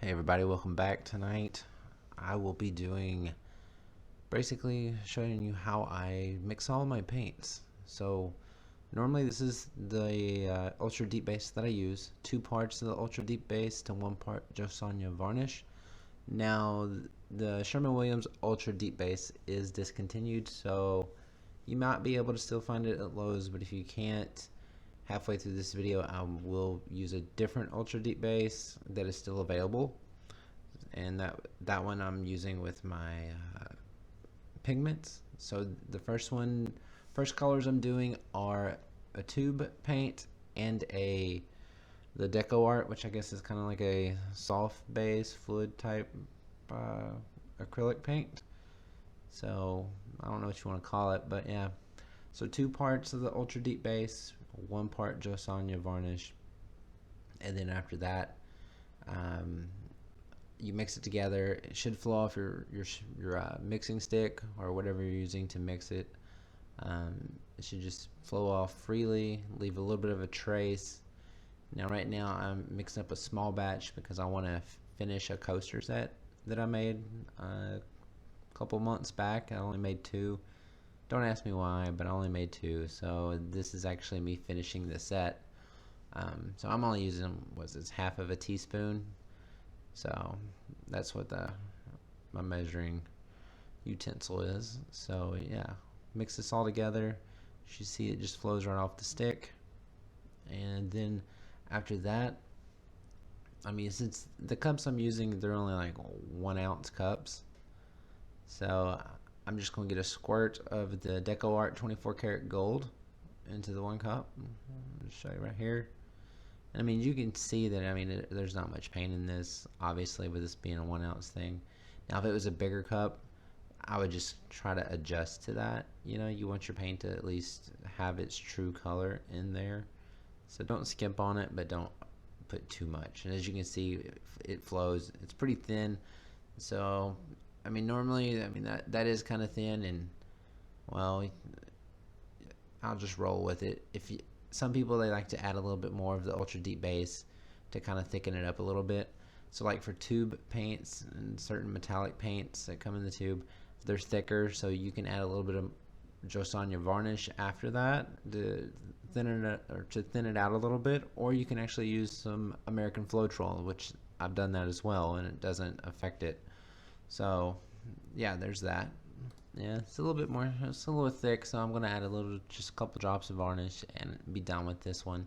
Hey everybody, welcome back. Tonight I will be doing basically showing you how I mix all my paints. So normally this is the ultra deep base that I use, 2 parts of the ultra deep base to 1 part JoSonja varnish. Now the Sherwin-Williams ultra deep base is discontinued, so you might be able to still find it at Lowe's, but if you can't, halfway through this video I will use a different ultra deep base that is still available, and that one I'm using with my pigments. So the first colors I'm doing are a tube paint and the deco art, which I guess is kind of like a soft base fluid type acrylic paint. So I don't know what you want to call it, but yeah. So 2 parts of the ultra deep base, 1 part JoSonja varnish, and then after that, you mix it together. It should flow off your mixing stick or whatever you're using to mix it. It should just flow off freely, leave a little bit of a trace. Now right now I'm mixing up a small batch because I want to finish a coaster set that I made a couple months back. I only made 2. Don't ask me why, but I only made 2, so this is actually me finishing the set. So I'm only using, what's this, half of a teaspoon. So that's what my measuring utensil is. So yeah, mix this all together. You should see it just flows right off the stick. And then after that, I mean, since the cups I'm using, they're only like 1 ounce cups, so I'm just going to get a squirt of the Deco Art 24 karat gold into the 1 cup. I'll show you right here. I mean, you can see that, I mean, there's not much paint in this, obviously, with this being a 1 ounce thing. Now, if it was a bigger cup, I would just try to adjust to that. You know, you want your paint to at least have its true color in there. So don't skimp on it, but don't put too much. And as you can see, it flows. It's pretty thin. So, I mean, normally, I mean, that is kind of thin, and, well, I'll just roll with it. Some people, they like to add a little bit more of the ultra deep base to kind of thicken it up a little bit. So like for tube paints and certain metallic paints that come in the tube, they're thicker, so you can add a little bit of JoSonja varnish after that to thin it out a little bit, or you can actually use some American Floetrol, which I've done that as well, and it doesn't affect it. So yeah, there's that. Yeah, it's a little bit more, it's a little thick, so I'm going to add just a couple drops of varnish and be done with this one,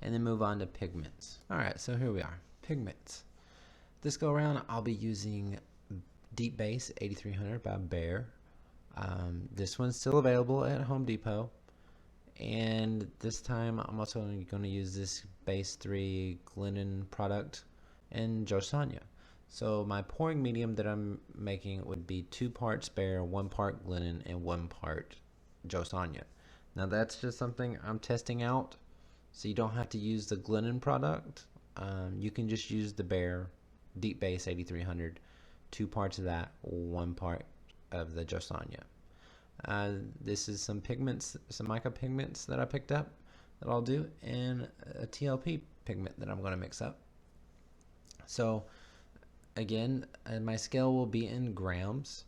and then move on to pigments. Alright, so here we are, pigments. This go around I'll be using Deep Base 8300 by Behr. This one's still available at Home Depot, and this time I'm also going to use this Base 3 Glidden product and JoSonja. So my pouring medium that I'm making would be 2 parts Behr, 1 part Glidden, and 1 part JoSonja. Now that's just something I'm testing out, so you don't have to use the Glidden product. You can just use the Behr Deep Base 8300, 2 parts of that, 1 part of the JoSonja. This is some pigments, some mica pigments that I picked up that I'll do, and a TLP pigment that I'm going to mix up. So again, my scale will be in grams.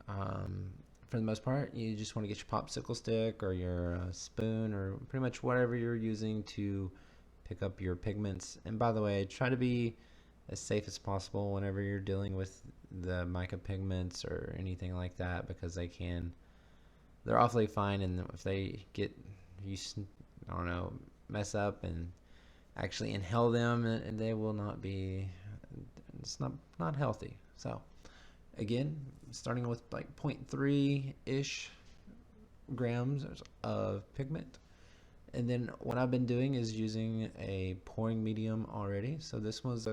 For the most part, you just want to get your popsicle stick or your spoon or pretty much whatever you're using to pick up your pigments. And by the way, try to be as safe as possible whenever you're dealing with the mica pigments or anything like that, because they're awfully fine, and if they get, I don't know, mess up and actually inhale them, and they will not be, it's not healthy. So again, starting with like 0.3-ish grams of pigment, and then what I've been doing is using a pouring medium already. So this was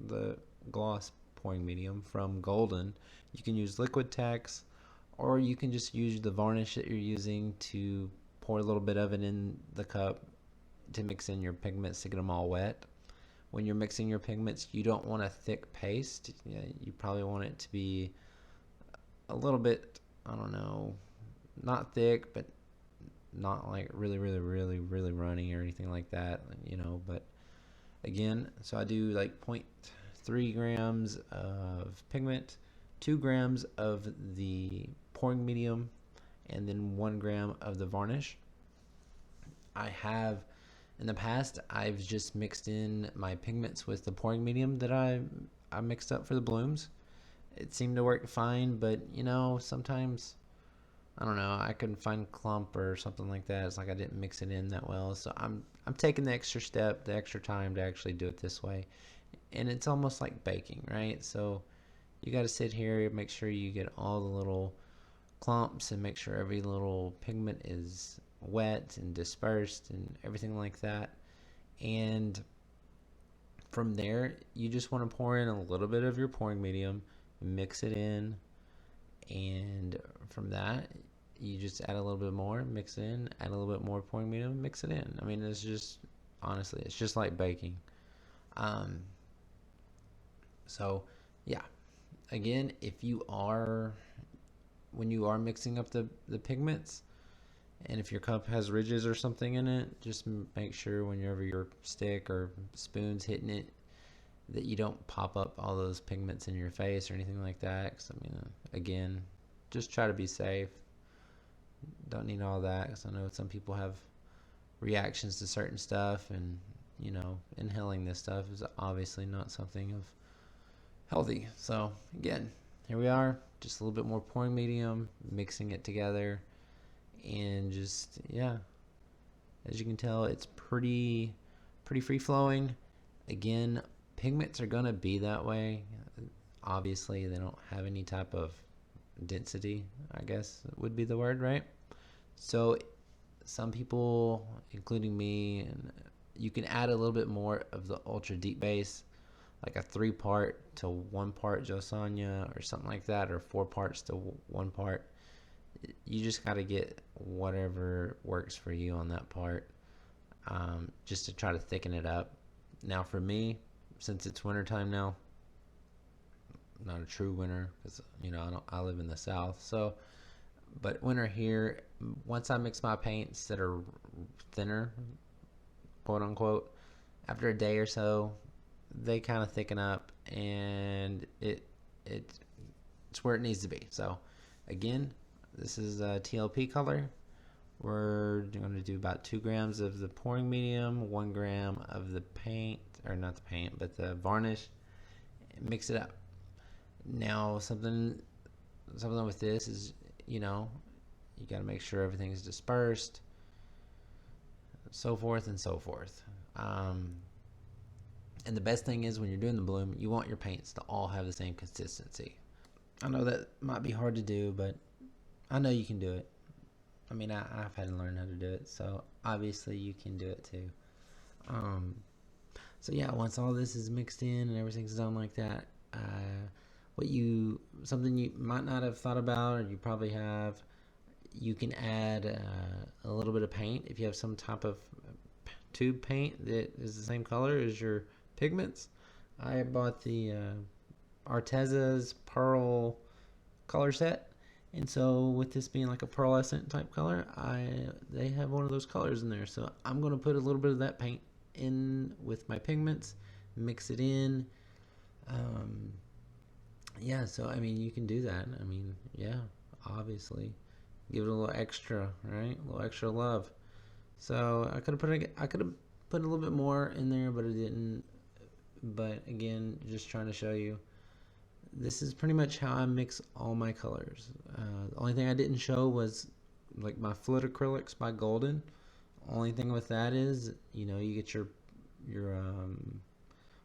the gloss pouring medium from Glidden. You can use Liquid Tex, or you can just use the varnish that you're using to pour a little bit of it in the cup to mix in your pigments to get them all wet. When you're mixing your pigments, you don't want a thick paste. You probably want it to be a little bit, I don't know, not thick, but not like really runny or anything like that, you know. But again, so I do like 0.3 3 grams of pigment, 2 grams of the pouring medium, and then 1 gram of the varnish. I have, in the past, I've just mixed in my pigments with the pouring medium that I mixed up for the blooms. It seemed to work fine, but you know, sometimes, I don't know, I couldn't find clump or something like that. It's like I didn't mix it in that well. So I'm taking the extra step, the extra time to actually do it this way. And it's almost like baking, right? So you got to sit here, make sure you get all the little clumps and make sure every little pigment is wet and dispersed and everything like that. And from there, you just want to pour in a little bit of your pouring medium, mix it in, and from that, you just add a little bit more, mix it in, add a little bit more pouring medium, mix it in. I mean, it's just, honestly, it's just like baking. So yeah, again, when you are mixing up the pigments, and if your cup has ridges or something in it, just make sure whenever your stick or spoon's hitting it, that you don't pop up all those pigments in your face or anything like that. 'Cause, I mean, again, just try to be safe. Don't need all that, because I know some people have reactions to certain stuff, and you know, inhaling this stuff is obviously not something of healthy. So again, here we are, just a little bit more pouring medium, mixing it together, and just, yeah, as you can tell, it's pretty free flowing. Again, pigments are gonna be that way. Obviously, they don't have any type of density, I guess would be the word, right? So some people, including me, and you can add a little bit more of the ultra deep base, like a 3-part to 1 part JoSonja or something like that, or 4 parts to 1 part. You just got to get whatever works for you on that part, just to try to thicken it up. Now for me, since it's winter time now, not a true winter, because you know, I live in the south, so, but winter here, once I mix my paints that are thinner, quote unquote, after a day or so, they kind of thicken up, and it's where it needs to be. So again, this is a TLP color. We're going to do about 2 grams of the pouring medium, 1 gram of the paint, or not the paint, but the varnish. Mix it up. Now something with this is, you know, you got to make sure everything's dispersed, so forth and so forth. And the best thing is, when you're doing the bloom, you want your paints to all have the same consistency. I know that might be hard to do, but I know you can do it. I mean, I've had to learn how to do it, so obviously you can do it too. So yeah, once all this is mixed in and everything's done like that, something you might not have thought about, or you probably have, you can add a little bit of paint. If you have some type of tube paint that is the same color as your pigments, I bought the Arteza's Pearl color set, and so with this being like a pearlescent type color, they have one of those colors in there. So I'm going to put a little bit of that paint in with my pigments, mix it in. Yeah, so I mean, you can do that. I mean, yeah, obviously, give it a little extra, right? A little extra love. So I could have put a little bit more in there, but I didn't. But again, just trying to show you, this is pretty much how I mix all my colors. The only thing I didn't show was like my Flood Acrylics by Glidden. Only thing with that is, you know, you get your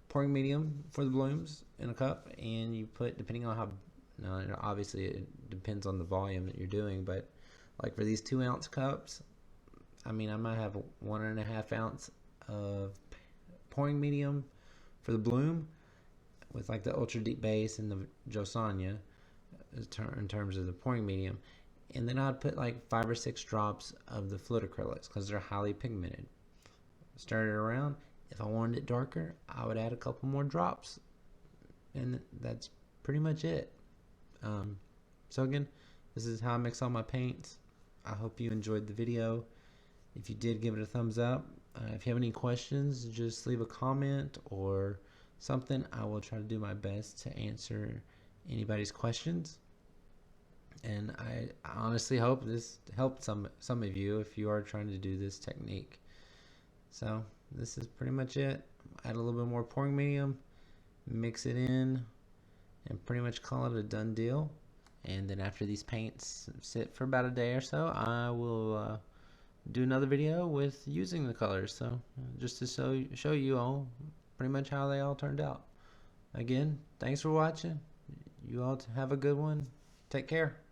pouring medium for the blooms in a cup, and you put, depending on how, now obviously it depends on the volume that you're doing, but like for these 2-ounce cups, I mean, I might have 1.5 ounce of pouring medium for the bloom, with like the ultra deep base and the JoSonja in terms of the pouring medium, and then I'd put like 5 or 6 drops of the Flood Acrylics because they're highly pigmented. Stir it around. If I wanted it darker, I would add a couple more drops, and that's pretty much it. So again, this is how I mix all my paints. I hope you enjoyed the video. If you did, give it a thumbs up. If you have any questions, just leave a comment or something, I will try to do my best to answer anybody's questions. And I honestly hope this helped some of you if you are trying to do this technique. So this is pretty much it. Add a little bit more pouring medium, mix it in, and pretty much call it a done deal. And then after these paints sit for about a day or so, I will do another video with using the colors. So just to show you all pretty much how they all turned out. Again, thanks for watching. You all have a good one. Take care.